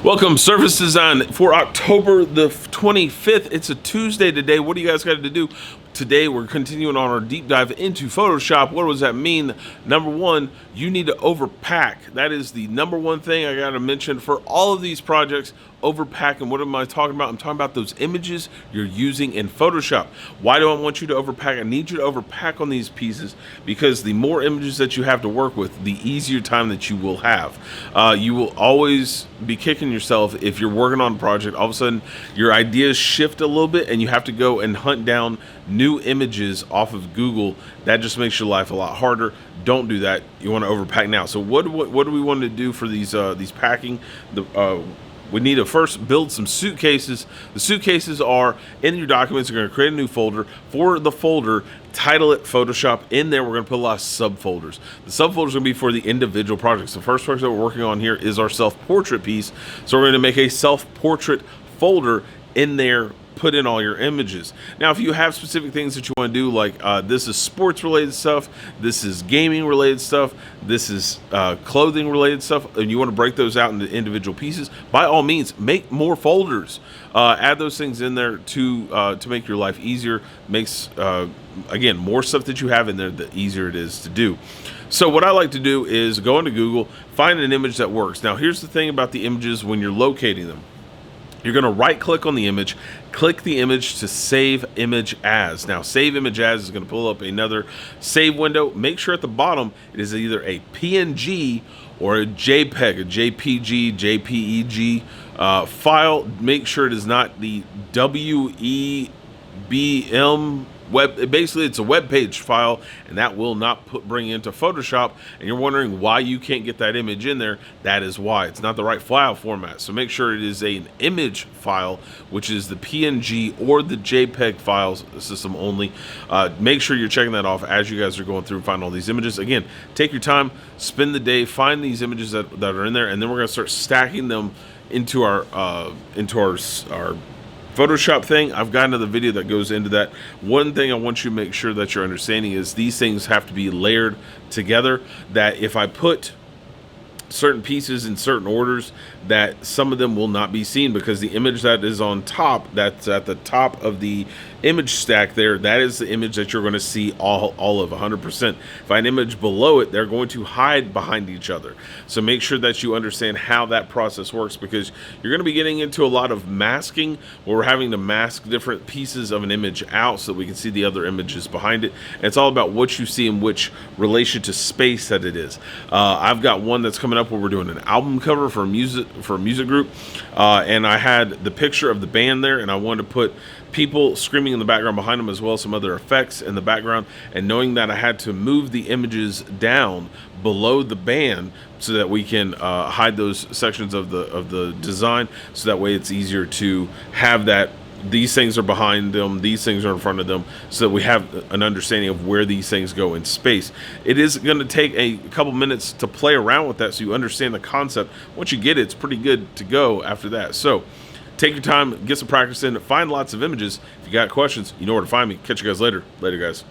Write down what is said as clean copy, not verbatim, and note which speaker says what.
Speaker 1: Welcome, Surface Design for October the 25th. It's a Tuesday today. What do you guys got to do? Today, we're continuing on our deep dive into Photoshop. What does that mean? Number one, you need to overpack. That is the number one thing I got to mention for all of these projects. Overpack. And what am I talking about? I'm talking about those images you're using in Photoshop. Why do I want you to overpack? I need you to overpack on these pieces because the more images that you have to work with, the easier time that you will have. You will always be kicking yourself if you're working on a project. All of a sudden, your ideas shift a little bit and you have to go and hunt down new images off of Google. That just makes your life a lot harder. Don't do that. You want to overpack now. So what do we want to do for these packing? We need to first build some suitcases. The suitcases are in your documents. You're going to create a new folder. For the folder, title it Photoshop. In there, we're going to put a lot of subfolders. The subfolders are going to be for the individual projects. The first project that we're working on here is our self-portrait piece. So we're going to make a self-portrait folder in there. Put in all your images. Now, if you have specific things that you want to do, like this is sports related stuff, this is gaming related stuff, this is clothing related stuff, and you want to break those out into individual pieces, by all means, make more folders. Add those things in there to make your life easier. Makes again, more stuff that you have in there, the easier it is to do. So what I like to do is go into Google, find an image that works. Now, here's the thing about the images when you're locating them. You're going to right click on the image, click the image to save image as. Now, save image as is going to pull up another save window. Make sure at the bottom it is either a PNG or a JPEG, a JPG, JPEG file. Make sure it is not the WEBM web. Basically, it's a web page file, and that will not bring into Photoshop. And you're wondering why you can't get that image in there. That is why. It's not the right file format. So make sure it is an image file, which is the PNG or the JPEG file system only. Make sure you're checking that off as you guys are going through and find all these images. Again, take your time, spend the day, find these images that are in there, and then we're going to start stacking them into our Photoshop thing. I've got another video that goes into that. One thing I want you to make sure that you're understanding is these things have to be layered together, that if I put certain pieces in certain orders, that some of them will not be seen because the image that is on top, that's at the top of the image stack there, that is the image that you're going to see all of 100%. If I have an image below it, they're going to hide behind each other. So make sure that you understand how that process works, because you're going to be getting into a lot of masking where we're having to mask different pieces of an image out so that we can see the other images behind it. And it's all about what you see in which relation to space that it is. I've got one that's coming up where we're doing an album cover for a music group, and I had the picture of the band there, and I wanted to put people screaming in the background behind them, as well as some other effects in the background. And knowing that I had to move the images down below the band so that we can hide those sections of the design, so that way it's easier to have that these things are behind them, these things are in front of them, so that we have an understanding of where these things go in space. It is going to take a couple minutes to play around with that so you understand the concept. Once you get it, it's pretty good to go after that. So take your time, get some practice in, find lots of images. If you got questions, you know where to find me. Catch you guys later. Later, guys.